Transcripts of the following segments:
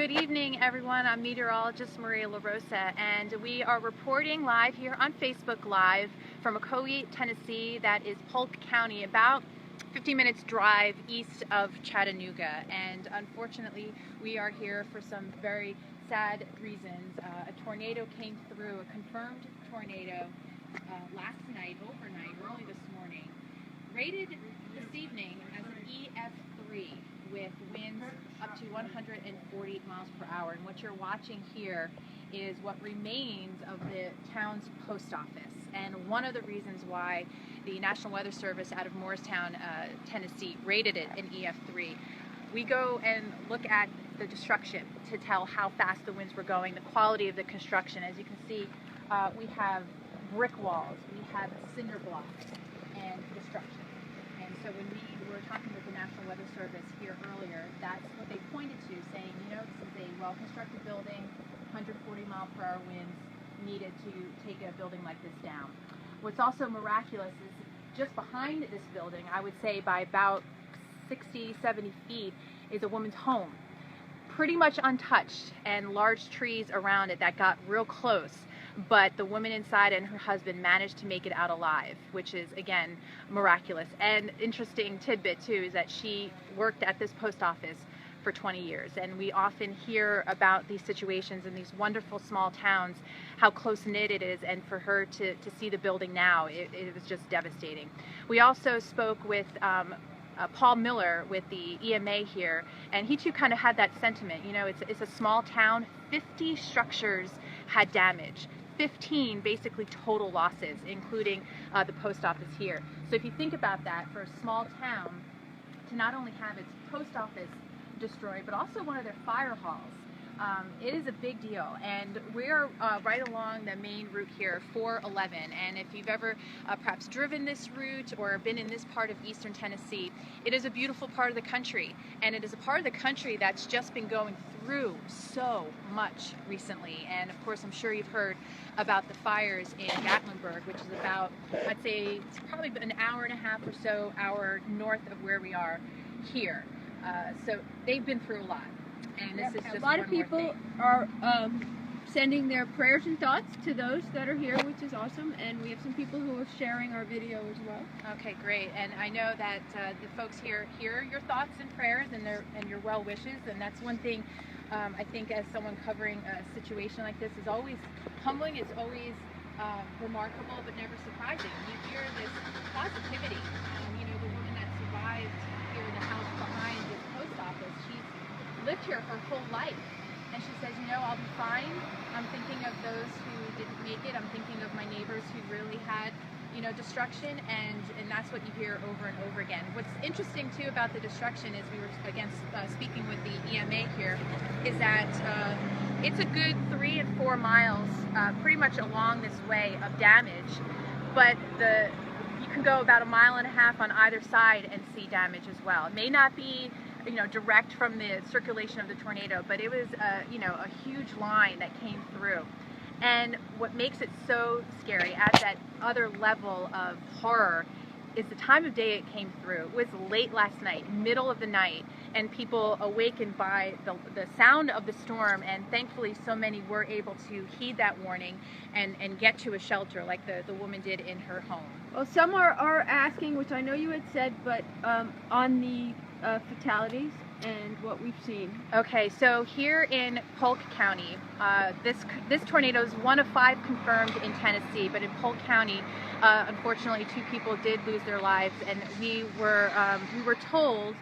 Good evening, everyone. I'm meteorologist Maria LaRosa, and we are reporting live here on Facebook Live from Ocoee, Tennessee. That is Polk County, about 15 minutes drive east of Chattanooga. And unfortunately, we are here for some very sad reasons. A tornado came through, a confirmed tornado last night, overnight, early this morning, rated this evening as an EF3 with winds up to 140 miles per hour. And what you're watching here is what remains of the town's post office. And one of the reasons why the National Weather Service out of Morristown, Tennessee, rated it an EF3. We go and look at the destruction to tell how fast the winds were going, the quality of the construction. As you can see, we have brick walls, we have cinder blocks, and destruction. And so when we were talking with the National Weather Service here earlier, that's what they pointed to, saying, you know, this is a well-constructed building, 140 mile per hour winds needed to take a building like this down. What's also miraculous is just behind this building, I would say by about 60, 70 feet, is a woman's home, pretty much untouched, and large trees around it that got real close. But the woman inside and her husband managed to make it out alive, which is, again, miraculous. And interesting tidbit, too, is that she worked at this post office for 20 years. And we often hear about these situations in these wonderful small towns, how close-knit it is, and for her to see the building now, it was just devastating. We also spoke with Paul Miller with the EMA here, and he too kind of had that sentiment. You know, it's a small town, 50 structures had damage. 15 basically total losses, including the post office here. So if you think about that, for a small town to not only have its post office destroyed, but also one of their fire halls, it is a big deal. And we're right along the main route here, 411. And if you've ever perhaps driven this route or been in this part of eastern Tennessee, it is a beautiful part of the country. And it is a part of the country that's just been going through so much recently. And of course, I'm sure you've heard about the fires in Gatlinburg, which is about, I'd say, it's probably an hour and a half or so hour north of where we are here. So they've been through a lot. And this is just a lot of people are sending their prayers and thoughts to those that are here, which is awesome. And we have some people who are sharing our video as well. Okay, great. And I know that the folks here hear your thoughts and prayers and your well wishes. And that's one thing I think, as someone covering a situation like this, is always humbling. It's always remarkable, but never surprising. You hear this positivity. You know, the woman that survived here in the house behind this post office, she's lived here her whole life, and she says, you know, I'll be fine. I'm thinking of those who didn't make it. I'm thinking of my neighbors who really had, you know, destruction, and that's what you hear over and over again. What's interesting too about the destruction is, we were again speaking with the EMA here, is that it's a good 3 and 4 miles pretty much along this way of damage, but you can go about 1.5 miles on either side and see damage as well. It may not be, you know, direct from the circulation of the tornado, but it was you know, a huge line that came through. And what makes it so scary, at that other level of horror, is the time of day it came through. It was late last night, middle of the night, and people awakened by the sound of the storm, and thankfully so many were able to heed that warning and get to a shelter like the woman did in her home. Well, some are asking, which I know you had said, but on the fatalities and what we've seen. Okay, so here in Polk County, this tornado is one of 5 confirmed in Tennessee, but in Polk County, unfortunately, 2 people did lose their lives, and we were told,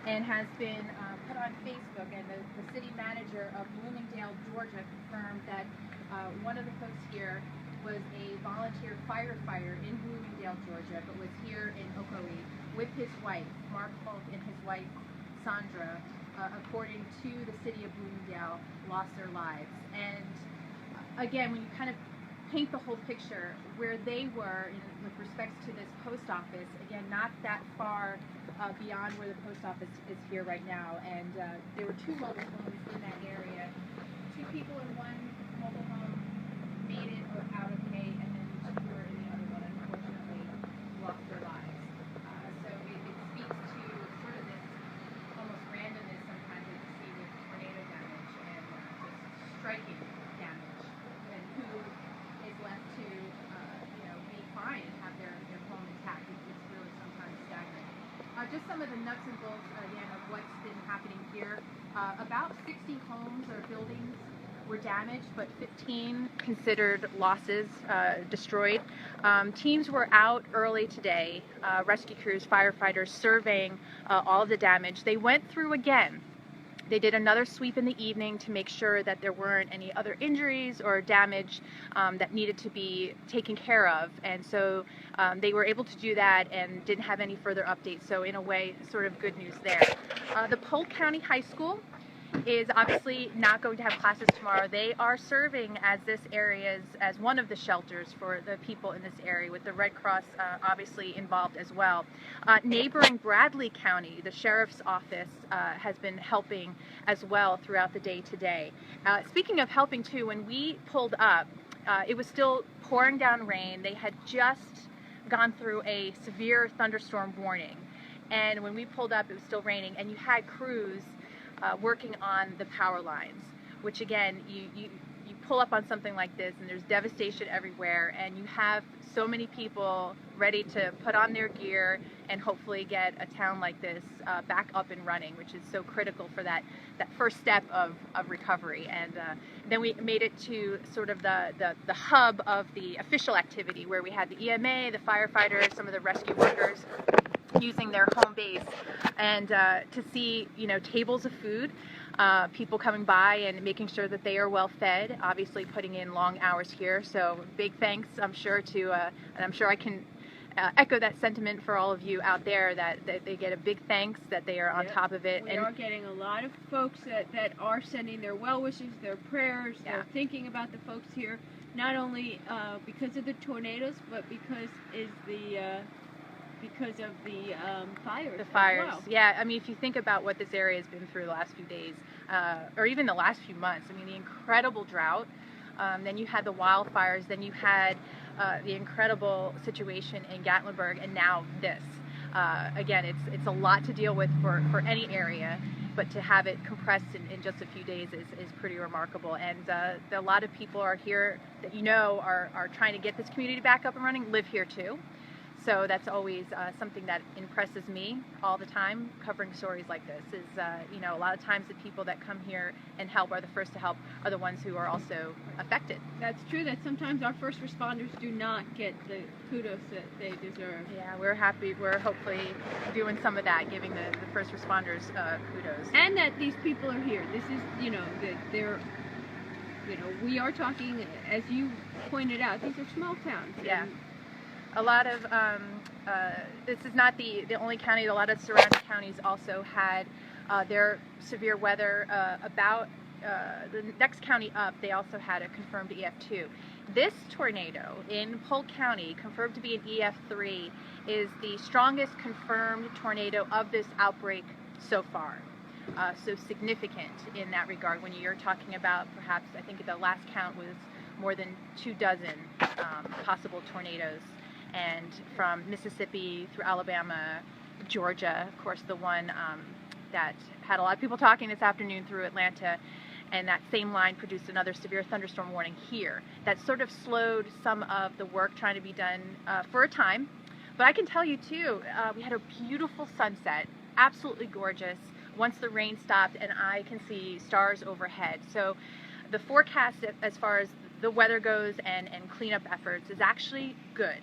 and has been put on Facebook, and the city manager of Bloomingdale, Georgia, confirmed that one of the folks here was a volunteer firefighter in Bloomingdale, Georgia, but was here in Ocoee with his wife, Mark Polk, and his wife, Sandra, according to the city of Bloomingdale, lost their lives. And again, when you kind of paint the whole picture, where they were with respect to this post office, again, not that far beyond where the post office is here right now, and there were 2 mobile homes in that area. 2 people in one mobile home made it out okay, and then 2 were in the other one, unfortunately, lost their lives. So it speaks to sort of this almost randomness sometimes that you see with tornado damage, and striking damage, and who is left to, be fine and have their home intact. It's really sometimes staggering. Just some of the nuts and bolts, again, of what's been happening here. About 60 homes or buildings were damaged, but 15 considered losses, destroyed. Teams were out early today, rescue crews, firefighters, surveying all of the damage. They went through again. They did another sweep in the evening to make sure that there weren't any other injuries or damage that needed to be taken care of. And so they were able to do that and didn't have any further updates. So in a way, sort of good news there. The Polk County High School is obviously not going to have classes tomorrow. They are serving as this area's, as one of the shelters for the people in this area, with the Red Cross obviously involved as well. Neighboring Bradley County, the sheriff's office has been helping as well throughout the day today. Speaking of helping too, when we pulled up, it was still pouring down rain. They had just gone through a severe thunderstorm warning. And when we pulled up, it was still raining, and you had crews working on the power lines, which again, you pull up on something like this and there's devastation everywhere, and you have so many people ready to put on their gear and hopefully get a town like this back up and running, which is so critical for that first step of recovery. And then we made it to sort of the hub of the official activity, where we had the EMA, the firefighters, some of the rescue workers using their home base, and to see tables of food, people coming by and making sure that they are well fed, obviously putting in long hours here. So big thanks, I'm sure, to and I'm sure I can echo that sentiment for all of you out there, that they get a big thanks, that they are on top of it. We are getting a lot of folks that are sending their well wishes, their prayers. They're thinking about the folks here, not only because of the tornadoes, but because of the fires. The fires, well. Yeah. I mean, if you think about what this area has been through the last few days, or even the last few months, I mean, the incredible drought, then you had the wildfires, then you had the incredible situation in Gatlinburg, and now this. Again, it's a lot to deal with for any area, but to have it compressed in just a few days is pretty remarkable. And a lot of people are here that are trying to get this community back up and running, live here too. So that's always something that impresses me all the time, covering stories like this, is, a lot of times the people that come here and help, are the first to help, are the ones who are also affected. That's true, that sometimes our first responders do not get the kudos that they deserve. Yeah, we're happy. We're hopefully doing some of that, giving the first responders kudos. And that these people are here. This is, they're, we are talking, as you pointed out, these are small towns. Yeah. A lot of, this is not the only county, a lot of surrounding counties also had their severe weather. About the next county up, they also had a confirmed EF2. This tornado in Polk County, confirmed to be an EF3, is the strongest confirmed tornado of this outbreak so far. So significant in that regard, when you're talking about perhaps, I think the last count was more than 24 possible tornadoes. And from Mississippi through Alabama, Georgia, of course, the one that had a lot of people talking this afternoon, through Atlanta, and that same line produced another severe thunderstorm warning here. That sort of slowed some of the work trying to be done for a time. But I can tell you too, we had a beautiful sunset, absolutely gorgeous, once the rain stopped, and I can see stars overhead. So the forecast as far as the weather goes and cleanup efforts is actually good.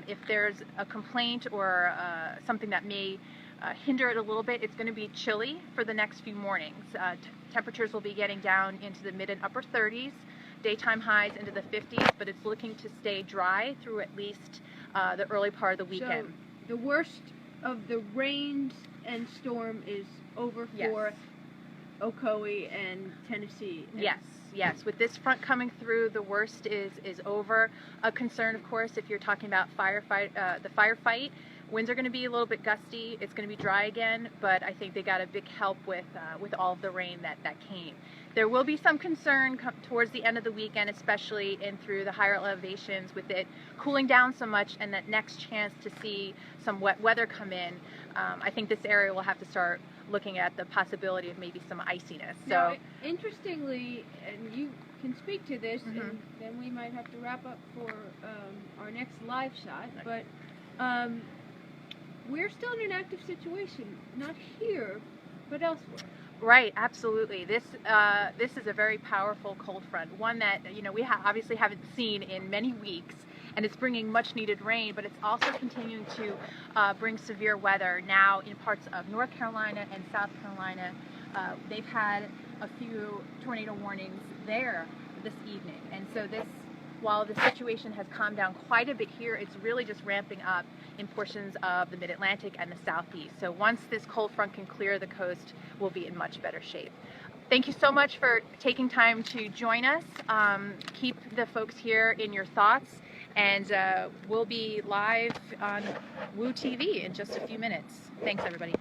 If there's a complaint or something that may hinder it a little bit, it's going to be chilly for the next few mornings. Temperatures will be getting down into the mid and upper 30s, daytime highs into the 50s, but it's looking to stay dry through at least the early part of the weekend. So the worst of the rains and storm is over for Ocoee and Tennessee. Yes. With this front coming through, the worst is over. A concern, of course, if you're talking about the firefight, winds are going to be a little bit gusty. It's going to be dry again, but I think they got a big help with all of the rain that came. There will be some concern towards the end of the weekend, especially in through the higher elevations, with it cooling down so much, and that next chance to see some wet weather come in. I think this area will have to start looking at the possibility of maybe some iciness. Now, interestingly, and you can speak to this, and then we might have to wrap up for our next live shot, but we're still in an active situation, not here, but elsewhere. Right, absolutely. This is a very powerful cold front, one that we obviously haven't seen in many weeks, and it's bringing much needed rain, but it's also continuing to bring severe weather now in parts of North Carolina and South Carolina. They've had a few tornado warnings there this evening, and so while the situation has calmed down quite a bit here, it's really just ramping up in portions of the mid-Atlantic and the southeast. So once this cold front can clear the coast, we'll be in much better shape. Thank you so much for taking time to join us. Keep the folks here in your thoughts, and we'll be live on WOO TV in just a few minutes. Thanks, everybody.